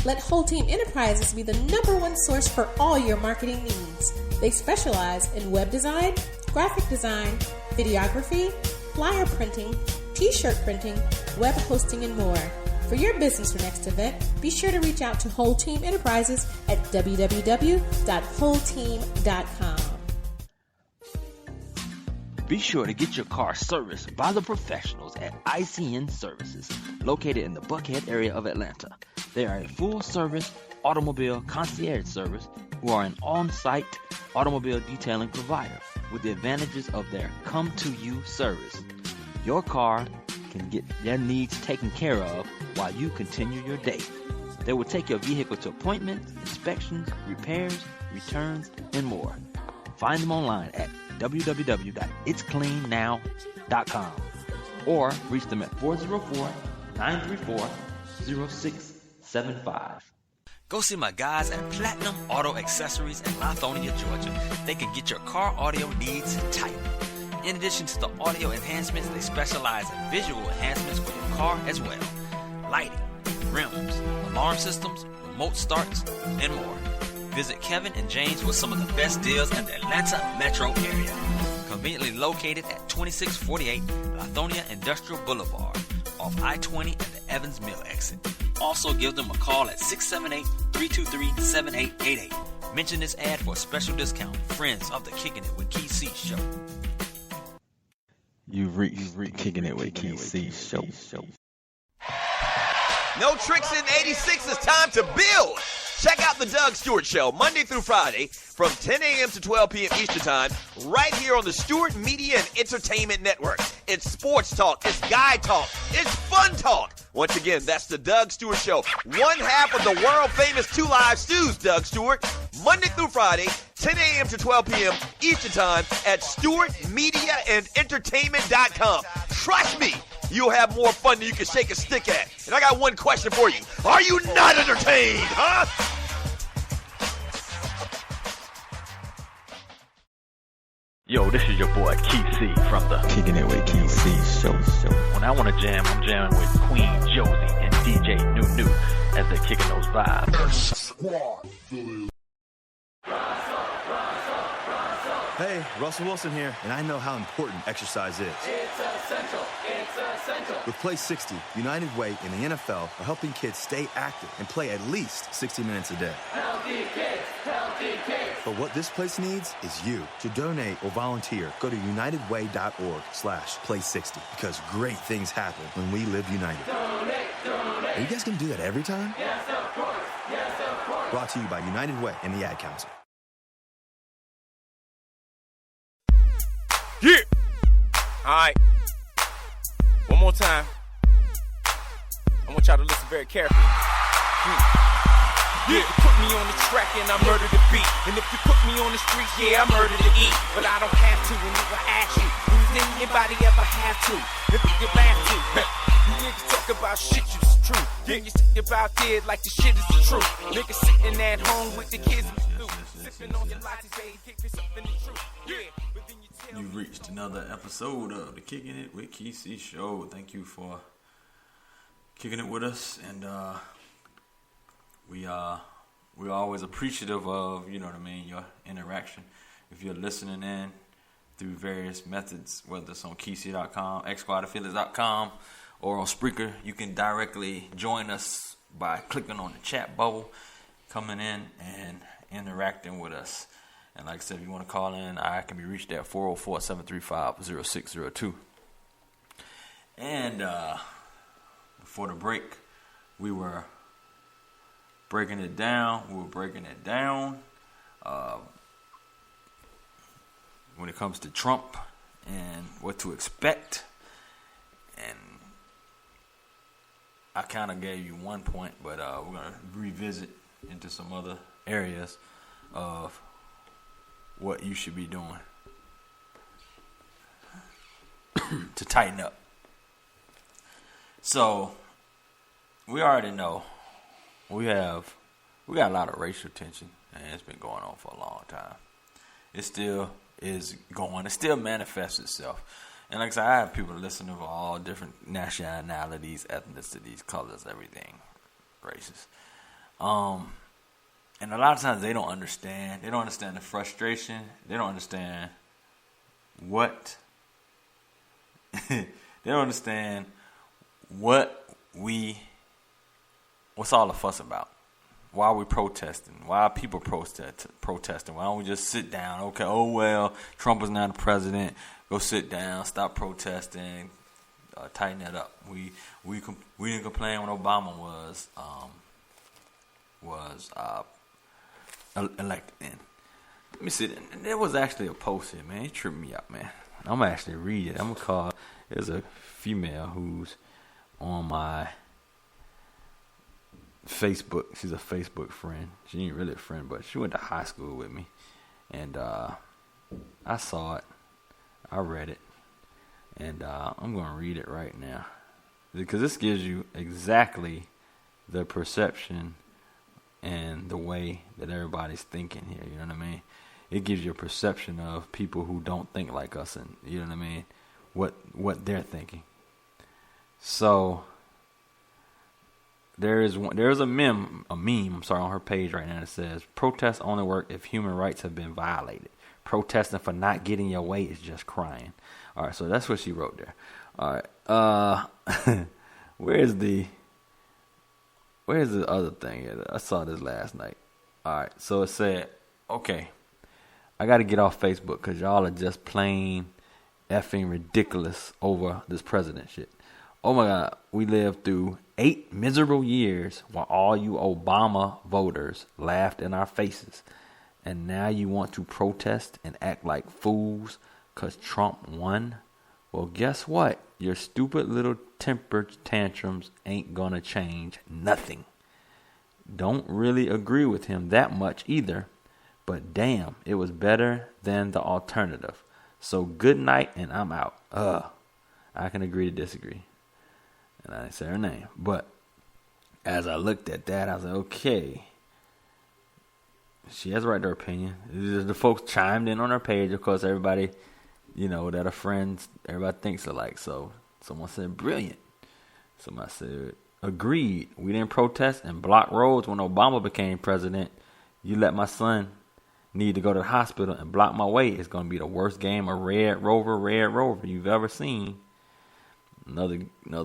Let Whole Team Enterprises be the #1 source for all your marketing needs. They specialize in web design, graphic design, videography, flyer printing, t-shirt printing, web hosting, and more. For your business or next event, be sure to reach out to Whole Team Enterprises at www.wholeteam.com. Be sure to get your car serviced by the professionals at ICN Services, located in the Buckhead area of Atlanta. They are a full-service automobile concierge service who are an on-site automobile detailing provider with the advantages of their come-to-you service. Your car can get their needs taken care of while you continue your day. They will take your vehicle to appointments, inspections, repairs, returns, and more. Find them online at www.itscleannow.com or reach them at 404-934-0675. Go see my guys at Platinum Auto Accessories in Lithonia, Georgia. They can get your car audio needs tight. In addition to the audio enhancements, they specialize in visual enhancements for your car as well. Lighting, rims, alarm systems, remote starts, and more. Visit Kevin and James with some of the best deals in the Atlanta metro area. Conveniently located at 2648 Lithonia Industrial Boulevard off I-20 and the Evans Mill exit. Also give them a call at 678-323-7888. Mention this ad for a special discount. Friends of the Kicking It with Key C show. You reached Kicking It with Key C show. No tricks in 86. It's time to build. Check out the Doug Stewart Show Monday through Friday from 10 a.m. to 12 p.m. Eastern Time right here on the Stewart Media and Entertainment Network. It's sports talk. It's guy talk. It's fun talk. Once again, that's the Doug Stewart Show. One half of the world-famous Two Live Stews, Doug Stewart, Monday through Friday, 10 a.m. to 12 p.m. Eastern Time at StewartMediaAndEntertainment.com. Trust me, you'll have more fun than you can shake a stick at. And I got one question for you. Are you not entertained, huh? Yo, this is your boy Key C from the Kicking It with Key C show. When I want to jam, I'm jamming with Queen Josie and DJ New as they're kicking those vibes. Hey, Russell Wilson here, and I know how important exercise is. It's essential. It's essential. With Play 60, United Way and the NFL are helping kids stay active and play at least 60 minutes a day. Healthy kids. Healthy kids. But what this place needs is you. To donate or volunteer, go to unitedway.org/play60 because great things happen when we live united. Donate. Are you guys going to do that every time? Yes, of course. Yes, of course. Brought to you by United Way and the Ad Council. Yeah. All right. One more time. I want y'all to listen very carefully. Yeah, you put me on the track and I murder the beat. And if you put me on the street, yeah, I murder to eat. But I don't have to, and if I ask you, does anybody ever have to? If you laugh to, you niggas talk about shit you's true. Then you talk about dead like the shit is the truth. Niggas sitting at home with the kids sipping on your lattes, baby, kick this up in the truth. Yeah, but then you tell You've reached another episode of the Kicking It with Key C show. Thank you for kicking it with us, and we're always appreciative of, you know what I mean, your interaction. If you're listening in through various methods, whether it's on KeyC.com, xsquadaffiliates.com, or on Spreaker, you can directly join us by clicking on the chat bubble, coming in and interacting with us. And like I said, if you want to call in, I can be reached at 404-735-0602. And before the break, we were breaking it down. When it comes to Trump and what to expect. And I kind of gave you one point, but we're going to revisit into some other areas of what you should be doing to tighten up. So we already know we got a lot of racial tension, and it's been going on for a long time. It still is going. It still manifests itself. And like I said, I have people listening of all different nationalities, ethnicities, colors, everything, races. And a lot of times they don't understand. They don't understand the frustration. They don't understand what. They don't understand what's all the fuss about. Why are we protesting? Why are people protesting? Why don't we just sit down? Okay, oh well, Trump is not the president. Go sit down. Stop protesting. Tighten that up. We didn't complain when Obama was elected in. Let me see. There was actually a post here, man. It tripped me out, man. I'm gonna actually read it. I'm gonna call. There's a female who's on my Facebook. She's a Facebook friend. She ain't really a friend, but she went to high school with me, and I saw it. I read it, and I'm gonna read it right now because this gives you exactly the perception and the way that everybody's thinking here. You know what I mean? It gives you a perception of people who don't think like us, and you know what I mean, what they're thinking. So there's a meme on her page right now that says protests only work if human rights have been violated. Protesting for not getting your way is just crying. All right, so that's what she wrote there. All right, where's the other thing? I saw this last night. All right, so it said, okay, I got to get off Facebook because y'all are just plain effing ridiculous over this president shit. Oh my God, we lived through 8 miserable years while all you Obama voters laughed in our faces. And now you want to protest and act like fools because Trump won? Well, guess what? Your stupid little temper tantrums ain't gonna change nothing. Don't really agree with him that much either, but damn, it was better than the alternative. So good night and I'm out. I can agree to disagree. And I didn't say her name, but as I looked at that, I was like, okay, she has a right to her opinion. The folks chimed in on her page, of course, everybody, you know, that are friends, everybody thinks alike. So someone said, brilliant. Somebody said, agreed. We didn't protest and block roads when Obama became president. You let my son need to go to the hospital and block my way. It's going to be the worst game of Red Rover you've ever seen. Another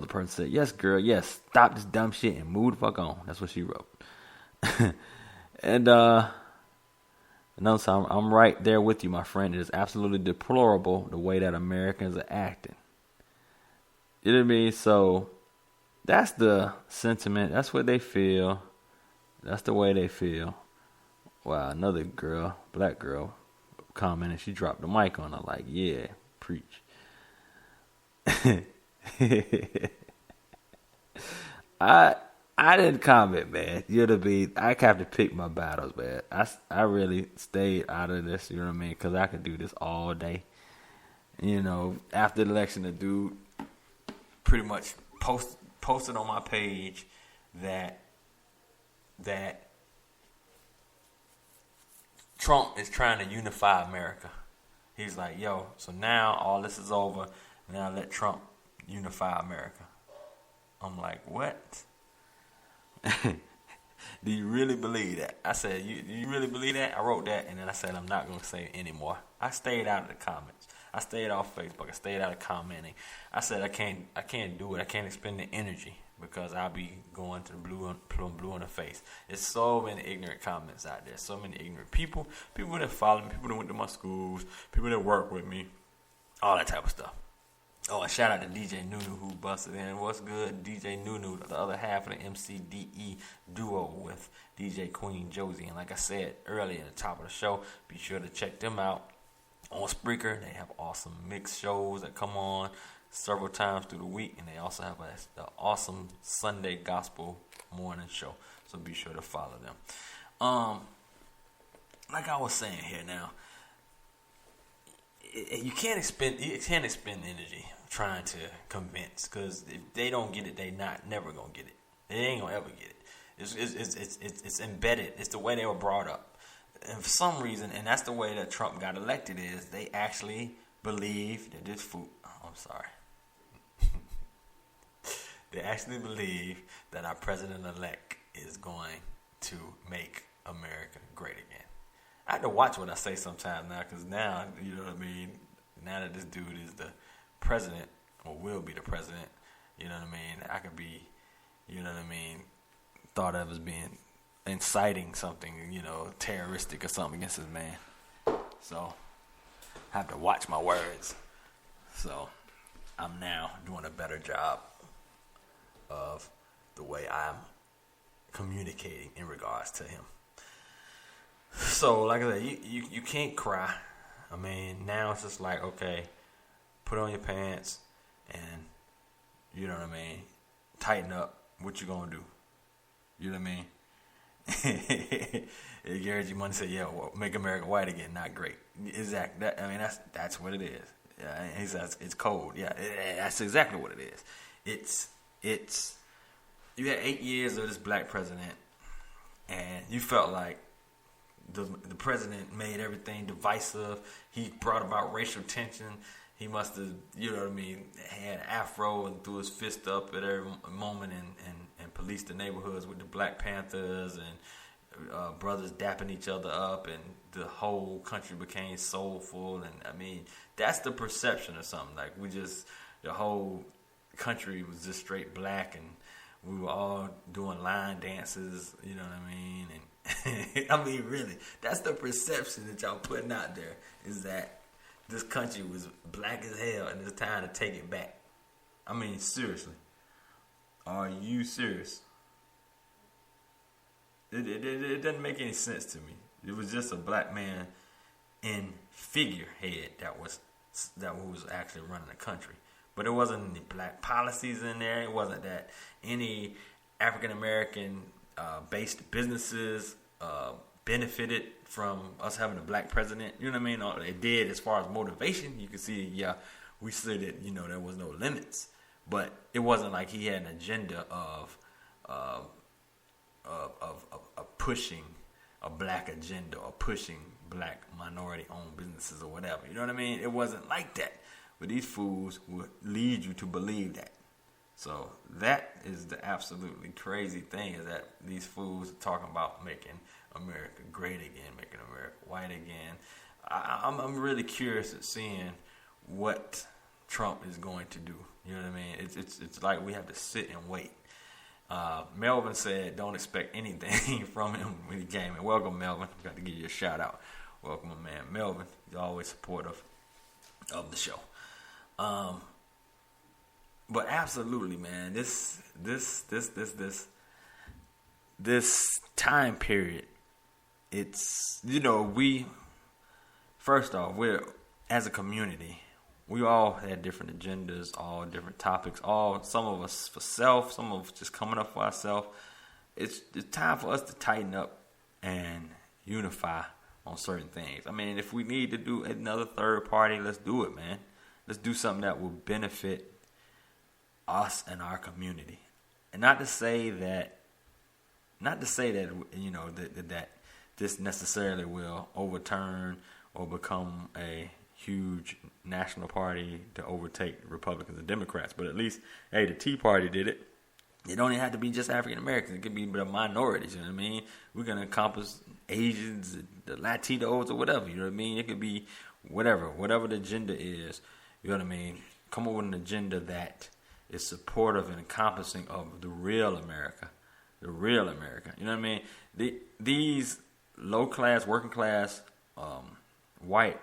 person said, yes, girl, yes, stop this dumb shit and move the fuck on. That's what she wrote. And another time, I'm right there with you, my friend. It is absolutely deplorable the way that Americans are acting. You know what I mean? So that's the sentiment. That's what they feel. That's the way they feel. Wow, another girl, black girl, commented. She dropped the mic on her like, yeah, preach. I didn't comment, man. I have to pick my battles, man. I really stayed out of this, you know what I mean? Because I could do this all day. You know, after the election, the dude pretty much posted on my page that Trump is trying to unify America. He's like, yo, so now all this is over. Now let Trump unify America. I'm like, what? Do you really believe that? I said, do you really believe that? I wrote that, and then I said, I'm not going to say it anymore. I stayed out of the comments. I stayed off Facebook. I stayed out of commenting. I said, I can't do it. I can't expend the energy because I'll be going to the blue in the face. There's so many ignorant comments out there. So many ignorant people that follow me, people that went to my schools, people that work with me, all that type of stuff. Oh, and shout out to DJ Nunu who busted in. What's good? DJ Nunu, the other half of the MCDE duo with DJ Queen Josie. And like I said earlier at the top of the show, be sure to check them out on Spreaker. They have awesome mix shows that come on several times through the week. And they also have the awesome Sunday gospel morning show. So be sure to follow them. Like I was saying here now, you can't expend energy trying to convince, because if they don't get it, they never gonna get it. They ain't gonna ever get it. It's embedded. It's the way they were brought up, and for some reason, and that's the way that Trump got elected. Is they actually believe that this food. Oh, I'm sorry. They actually believe that our president-elect is going to make America great again. I have to watch what I say sometimes now, because now, you know what I mean, now that this dude is the president, or will be the president, you know what I mean, I could be, you know what I mean, thought of as being inciting something, you know, terroristic or something against this man. So I have to watch my words. So I'm now doing a better job of the way I'm communicating in regards to him. So like I said, you can't cry. I mean, now it's just like, okay, put on your pants and, you know what I mean, tighten up. What you gonna do? You know what I mean? Gary G. Money said, "Yeah, well, make America white again, not great." Exactly. I mean, that's what it is. Yeah, he says it's cold. Yeah, that's exactly what it is. It's. You had 8 years of this black president, and you felt like the president made everything divisive. He brought about racial tension. He must have, you know what I mean, had an afro and threw his fist up at every moment and policed the neighborhoods with the Black Panthers and brothers dapping each other up, and the whole country became soulful. And I mean, that's the perception of something. Like the whole country was just straight black, and we were all doing line dances, you know what I mean? And I mean, really, that's the perception that y'all putting out there, is that this country was black as hell and it's time to take it back. I mean, seriously. Are you serious? It doesn't make any sense to me. It was just a black man in figurehead that was actually running the country. But it wasn't any black policies in there. It wasn't that any African American based businesses benefited from us having a black president. You know what I mean? All they did as far as motivation, you can see, yeah, we said that, you know, there was no limits. But it wasn't like he had an agenda of pushing a black agenda or pushing black minority-owned businesses or whatever. You know what I mean? It wasn't like that. But these fools would lead you to believe that. So that is the absolutely crazy thing, is that these fools are talking about making America great again, making America white again. I'm really curious at seeing what Trump is going to do. You know what I mean? It's like we have to sit and wait. Melvin said, "Don't expect anything from him when he came." And welcome, Melvin. Got to give you a shout out. Welcome, my man, Melvin. You're always supportive of the show. But absolutely, man, this time period, it's, you know, first off, we're, as a community, we all had different agendas, all different topics, some of us for self, some of us just coming up for ourselves. It's time for us to tighten up and unify on certain things. I mean, if we need to do another third party, let's do it, man. Let's do something that will benefit us and our community. And not to say that, you know, that this necessarily will overturn or become a huge national party to overtake Republicans and Democrats. But at least, hey, the Tea Party did it. It don't even have to be just African Americans. It could be the minorities, you know what I mean? We're going to encompass Asians, the Latinos, or whatever, you know what I mean? It could be whatever the agenda is, you know what I mean? Come up with an agenda that is supportive and encompassing of the real America. The real America. You know what I mean? These low-class, working-class, white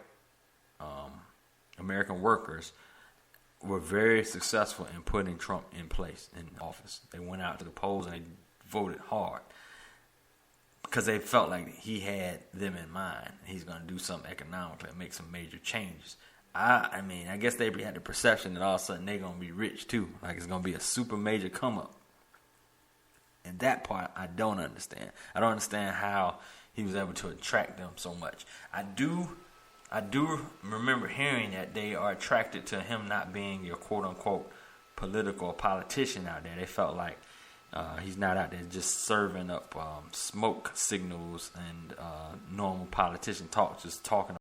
American workers were very successful in putting Trump in place, in office. They went out to the polls and they voted hard because they felt like he had them in mind. He's going to do something economically and make some major changes. I mean, I guess they had the perception that all of a sudden they're going to be rich too. Like it's going to be a super major come up. And that part I don't understand. I don't understand how he was able to attract them so much. I do remember hearing that they are attracted to him not being your quote-unquote political politician out there. They felt like he's not out there just serving up smoke signals and normal politician talk, just talking